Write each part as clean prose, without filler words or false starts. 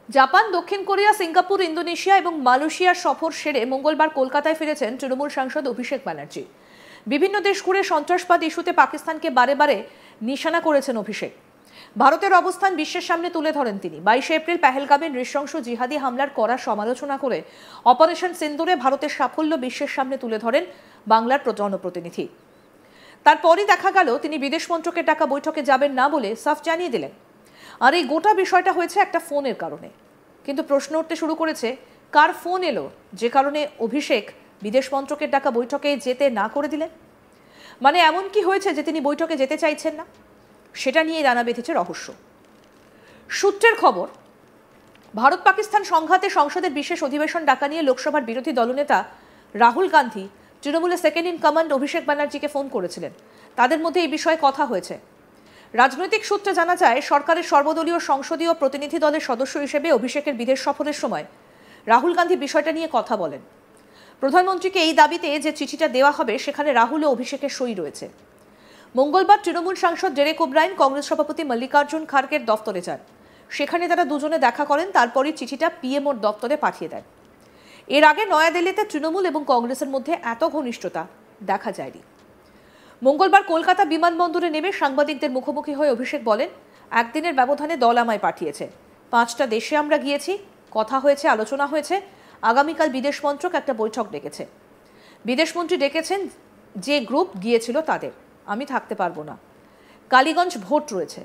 Japan, দক্ষিণ Korea, Singapore, Indonesia এবং মালয়েশিয়ার সফর সেরে মঙ্গলবার কলকাতায় ফিরেছেন তৃণমূল সাংসদ অভিষেক ব্যানার্জি। বিভিন্ন দেশ ঘুরে সন্ত্রাসবাদ ইস্যুতে পাকিস্তানকে বারে বারে নিশানা করেছেন অভিষেক। ভারতের অবস্থান বিশ্বের সামনে তুলে ধরেন তিনি। 22 এপ্রিল পেহেলগামে নৃশংস জিহাদি হামলার কড়া সমালোচনা করে অপারেশন সিন্দুরে ভারতের সাফল্য বিশ্বের সামনে তুলে ধরেন বাংলার জনপ্রতিনিধি। তারপরই দেখা গেল তিনি বিদেশ মন্ত্রকের ডাকা বৈঠকে যাবেন না বলে সাফ জানিয়ে দিলেন। আর এই গোটা বিষয়টা হয়েছে একটা ফোনের কারণে। কিন্তু প্রশ্ন উঠতে শুরু করেছে, কার ফোন এলো যে কারণে অভিষেক বিদেশ মন্ত্রকের ডাকা বৈঠকে যেতে না করে দিলেন? মানে এমন কি হয়েছে যে তিনি বৈঠকে যেতে চাইছেন না? সেটা নিয়ে দানা বেঁধেছে রহস্য। সূত্রের খবর, ভারত পাকিস্তান সংঘাতে সংসদের বিশেষ অধিবেশন ডাকা নিয়ে লোকসভার বিরোধী দলনেতা রাহুল গান্ধী তৃণমূলের সেকেন্ড ইন কমান্ড অভিষেক ব্যানার্জিকে ফোন করেছিলেন। তাদের মধ্যে এই বিষয়ে কথা হয়েছে। রাজনৈতিক সূত্রে জানা যায়, সরকারের সর্বদলীয় সংসদীয় প্রতিনিধি দলের সদস্য হিসেবে অভিষেকের বিদেশ সফরের সময় রাহুল গান্ধী বিষয়টা নিয়ে কথা বলেন। প্রধানমন্ত্রীকে এই দাবিতে যে চিঠিটা দেওয়া হবে সেখানে রাহুল ও অভিষেকের সই রয়েছে। মঙ্গলবার তৃণমূল সাংসদ ডেরেক ওব্রায়েন কংগ্রেস সভাপতি মল্লিকার্জুন খার্গের দফতরে যান। সেখানে তারা দুজনে দেখা করেন, তারপরই চিঠিটা পিএমওর দপ্তরে পাঠিয়ে দেন। এর আগে নয়াদিল্লিতে তৃণমূল এবং কংগ্রেসের মধ্যে এত ঘনিষ্ঠতা দেখা যায়নি। মঙ্গলবার কলকাতা বিমানবন্দরে নেমে সাংবাদিকদের মুখোমুখি হয়ে অভিষেক বলেন, একদিনের ব্যবধানে দল আমায় পাঠিয়েছে। 5টা দেশে আমরা গিয়েছি, কথা হয়েছে, আলোচনা হয়েছে। আগামীকাল বিদেশ মন্ত্রক একটা বৈঠক ডেকেছে। বিদেশমন্ত্রী ডেকেছেন যে গ্রুপ গিয়েছিল তাদের। আমি থাকতে পারবো না। কালীগঞ্জ ভোট রয়েছে,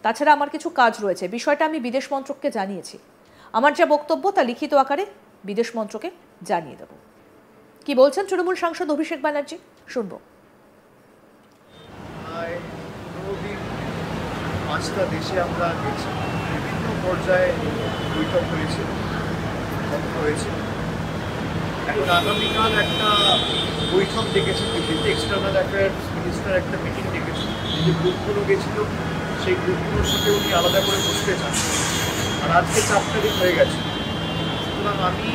তাছাড়া আমার কিছু কাজ রয়েছে। বিষয়টা আমি বিদেশ মন্ত্রককে জানিয়েছি। আমার যা বক্তব্য তা লিখিত আকারে বিদেশ মন্ত্রকে জানিয়ে দেব। কি বলছেন তৃণমূল সাংসদ অভিষেক ব্যানার্জি, শুনবো। 5টা দেশে আমরা গেছি, বিভিন্ন পর্যায়ে বৈঠক হয়েছে, একটা আগামীকাল একটা বৈঠক ডেকেছে দিল্লিতে। এক্সটার্নাল অ্যাফেয়ার্স মিনিস্টার একটা মিটিং ডেকেছে। যে গ্রুপগুলো গেছিল সেই গ্রুপগুলোর সাথে উনি আলাদা করে বসতে চান। আর আজকে 4 তারিখ হয়ে গেছে, সুতরাং আমি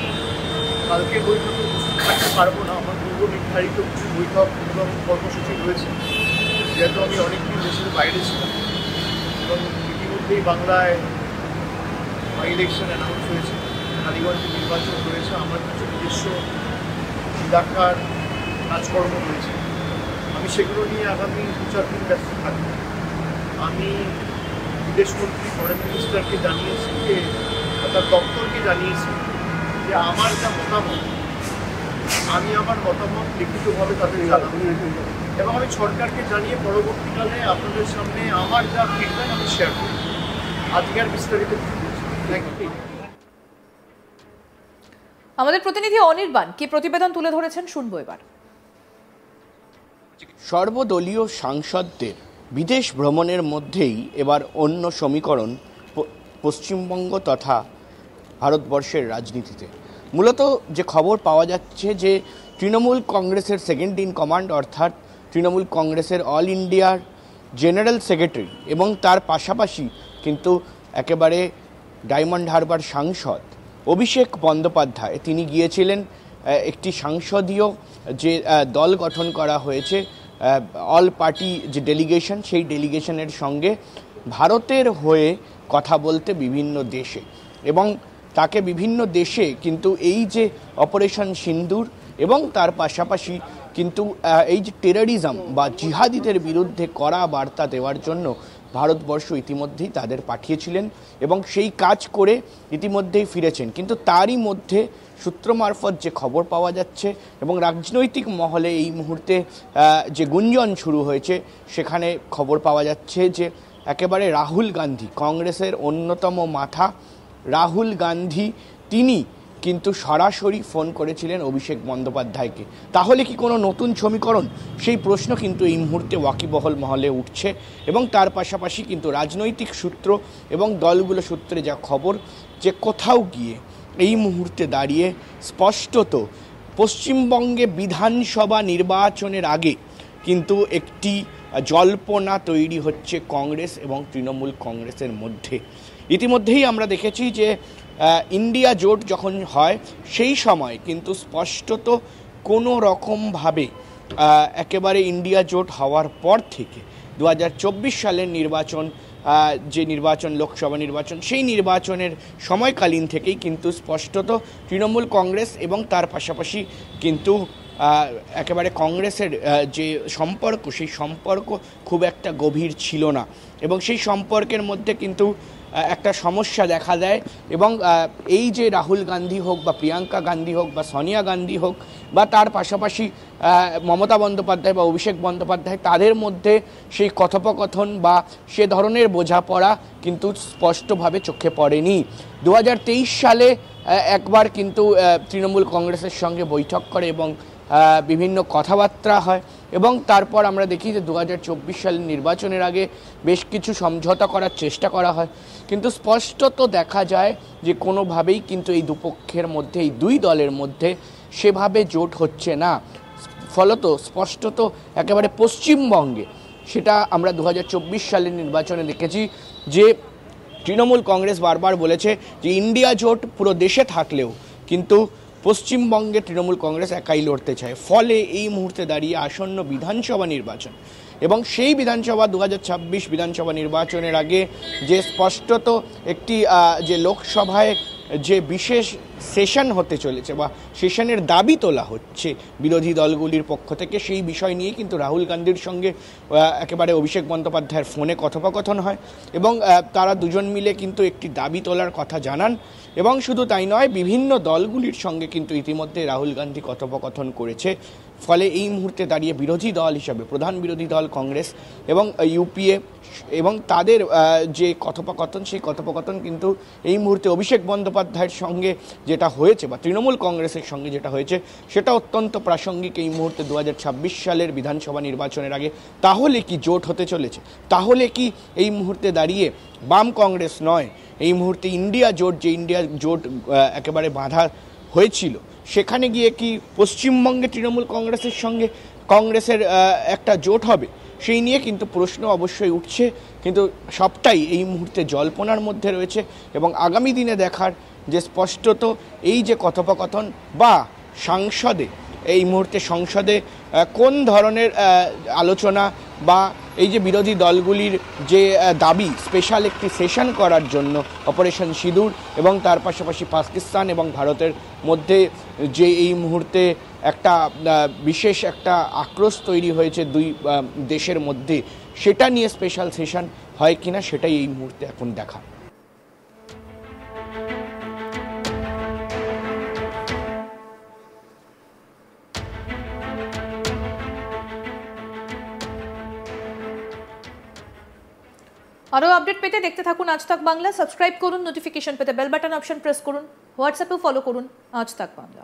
কালকে বৈঠকে উপস্থিত থাকতে পারবো না। আমার পূর্ব নির্ধারিত কিছু বৈঠক এবং কর্মসূচি রয়েছে, যেহেতু আমি অনেকদিন দেশের বাইরে ছিলাম এবং ইতিমধ্যেই বাংলায় ইলেকশন অ্যানাউন্স হয়েছে, কালীগঞ্জে নির্বাচন রয়েছে। আমার কিছু নিজস্ব এলাকার কাজকর্ম রয়েছে, আমি সেগুলো নিয়ে আগামী 2-4 দিন ব্যস্ত থাকবো। আমি বিদেশমন্ত্রী ফরেন মিনিস্টারকে জানিয়েছি, যে তার দপ্তরকে জানিয়েছি যে আমার যা মতামত, আমি আমার মতামত লিখিতভাবে তাদের জানাবো এবং আমি সরকারকে জানিয়ে পরবর্তীকালে আপনাদের সামনে আমার যা ফিডব্যাক আমি শেয়ার করি। আজকে আর বিস্তারিত আমাদের প্রতিনিধি অনির্বাণ কি প্রতিবেদন তুলে ধরেছেন, শুনবো এবার। সর্বদলীয় সাংসদদের বিদেশ ভ্রমণের মধ্যেই এবার অন্য সমীকরণ পশ্চিমবঙ্গ তথা ভারতবর্ষের রাজনীতিতে। মূলত যে খবর পাওয়া যাচ্ছে যে তৃণমূল কংগ্রেসের সেকেন্ড ইন কমান্ড অর্থাৎ তৃণমূল কংগ্রেসের অল ইন্ডিয়ার জেনারেল সেক্রেটারি এবং তার পাশাপাশি কিন্তু একেবারে ডায়মন্ড হারবার সাংসদ অভিষেক বন্দ্যোপাধ্যায়, তিনি গিয়েছিলেন একটি সংসদীয় যে দল গঠন করা হয়েছে অল পার্টি যে ডেলিগেশন, সেই ডেলিগেশনের সঙ্গে ভারতের হয়ে কথা বলতে বিভিন্ন দেশে, এবং তাকে বিভিন্ন দেশে কিন্তু এই যে অপারেশন সিন্দুর এবং তার পাশাপাশি কিন্তু এই যে টেররিজম বা জিহাদিদের বিরুদ্ধে কড়া বার্তা দেওয়ার জন্য ভারতবর্ষ ইতিমধ্যেই তাদের পাঠিয়েছিলেন এবং সেই কাজ করে ইতিমধ্যেই ফিরেছেন। কিন্তু তারই মধ্যে সূত্র মারফত যে খবর পাওয়া যাচ্ছে এবং রাজনৈতিক মহলে এই মুহূর্তে যে গুঞ্জন শুরু হয়েছে, সেখানে খবর পাওয়া যাচ্ছে যে একেবারে রাহুল গান্ধী, কংগ্রেসের অন্যতম মাথা রাহুল গান্ধী, তিনি কিন্তু সরাসরি ফোন করেছিলেন অভিষেক বন্দ্যোপাধ্যায়কে। তাহলে কি কোনো নতুন সমীকরণ? সেই প্রশ্ন কিন্তু এই মুহূর্তে ওয়াকিবহল মহলে উঠছে এবং তার পাশাপাশি কিন্তু রাজনৈতিক সূত্র এবং দলগুলো সূত্রে যা খবর, যে কোথাও গিয়ে এই মুহূর্তে দাঁড়িয়ে স্পষ্টত পশ্চিমবঙ্গে বিধানসভা নির্বাচনের আগে কিন্তু একটি জল্পনা তৈরি হচ্ছে কংগ্রেস এবং তৃণমূল কংগ্রেসের মধ্যে। ইতিমধ্যেই আমরা দেখেছি যে ইন্ডিয়া জোট যখন হয় সেই সময় কিন্তু স্পষ্টত কোনো রকমভাবে একেবারে ইন্ডিয়া জোট হওয়ার পর থেকে 2024 সালের নির্বাচন যে নির্বাচন, লোকসভা নির্বাচন, সেই নির্বাচনের সময়কালীন থেকেই কিন্তু স্পষ্টত তৃণমূল কংগ্রেস এবং তার পাশাপাশি কিন্তু একেবারে কংগ্রেসের যে সম্পর্ক, সেই সম্পর্ক খুব একটা গভীর ছিল না এবং সেই সম্পর্কের মধ্যে কিন্তু একটা সমস্যা দেখা দেয় এবং এই যে রাহুল গান্ধী হোক বা প্রিয়াঙ্কা গান্ধী হোক বা সোনিয়া গান্ধী হোক বা তার পাশাপাশি মমতা বন্দ্যোপাধ্যায় বা অভিষেক বন্দ্যোপাধ্যায়, তাদের মধ্যে সেই কথোপকথন বা সে ধরনের বোঝাপড়া কিন্তু স্পষ্টভাবে চোখে পড়েনি। 2023 সালে একবার কিন্তু তৃণমূল কংগ্রেসের সঙ্গে বৈঠক করে এবং বিভিন্ন কথাবার্তা হয় এবং তারপর আমরা দেখি যে 2024 সালের নির্বাচনের আগে বেশ কিছু সমঝোতা করার চেষ্টা করা হয়, কিন্তু স্পষ্টত দেখা যায় যে কোনোভাবেই কিন্তু এই দুপক্ষের মধ্যে, এই দুই দলের মধ্যে সেভাবে জোট হচ্ছে না। ফলত স্পষ্টত একেবারে পশ্চিমবঙ্গে সেটা আমরা 2024 সালের নির্বাচনে দেখেছি যে তৃণমূল কংগ্রেস বারবার বলেছে যে ইন্ডিয়া জোট পুরো দেশে থাকলেও কিন্তু পশ্চিমবঙ্গে তৃণমূল কংগ্রেস একাই লড়তে চায়। ফলে এই মুহূর্তে দাঁড়িয়ে আসন্ন বিধানসভা নির্বাচন এবং সেই বিধানসভা 2026 বিধানসভা নির্বাচনের আগে যে স্পষ্টত একটি যে লোকসভায় যে বিশেষ সেশন হতে চলেছে বা সেশনের দাবি তোলা হচ্ছে বিরোধী দলগুলির পক্ষ থেকে, সেই বিষয় নিয়ে কিন্তু রাহুল গান্ধীর সঙ্গে একেবারে অভিষেক বন্দ্যোপাধ্যায়ের ফোনে কথোপকথন হয় এবং তারা দুজন মিলে কিন্তু একটি দাবি তোলার কথা জানান এবং শুধু তাই নয়, বিভিন্ন দলগুলির সঙ্গে কিন্তু ইতিমধ্যে রাহুল গান্ধী কথোপকথন করেছে। ফলে এই মুহূর্তে দাঁড়িয়ে বিরোধী দল হিসাবে প্রধান বিরোধী দল কংগ্রেস এবং ইউপিএ এবং তাদের যে কথোপকথন, সেই কথোপকথন কিন্তু এই মুহূর্তে অভিষেক বন্দ্যোপাধ্যায়ের সঙ্গে যেটা হয়েছে বা তৃণমূল কংগ্রেসের সঙ্গে যেটা হয়েছে সেটা অত্যন্ত প্রাসঙ্গিক এই মুহূর্তে 2026 সালের বিধানসভা নির্বাচনের আগে। তাহলে কি জোট হতে চলেছে? তাহলে কি এই মুহূর্তে দাঁড়িয়ে বাম কংগ্রেস নয়, এই মুহূর্তে ইন্ডিয়া জোট, যে ইন্ডিয়া জোট একেবারে বাঁধা হয়েছিল, সেখানে গিয়ে কি পশ্চিমবঙ্গে তৃণমূল কংগ্রেসের সঙ্গে কংগ্রেসের একটা জোট হবে? সেই নিয়ে কিন্তু প্রশ্ন অবশ্যই উঠছে, কিন্তু সবটাই এই মুহূর্তে জল্পনার মধ্যে রয়েছে এবং আগামী দিনে দেখার যে স্পষ্টত এই যে কথোপকথন বা সংসদে, এই মুহূর্তে সংসদে কোন ধরনের আলোচনা বা এই যে বিরোধী দলগুলির যে দাবি স্পেশাল একটি সেশন করার জন্য অপারেশন সিঁদুর এবং তার পাশাপাশি পাকিস্তান এবং ভারতের মধ্যে যে এই মুহূর্তে একটা বিশেষ একটা আক্রোশ তৈরি হয়েছে দুই দেশের মধ্যে, সেটা নিয়ে স্পেশাল সেশন হয় কিনা সেটাই এই মুহূর্তে এখন দেখা। আরও আপডেট পেতে দেখতে থাকুন আজ তাক বাংলা। সাবস্ক্রাইব করুন, নোটিফিকেশন পেতে বেল বাটন অপশন প্রেস করুন, হোয়াটসঅ্যাপেও ফলো করুন আজ তাক বাংলা।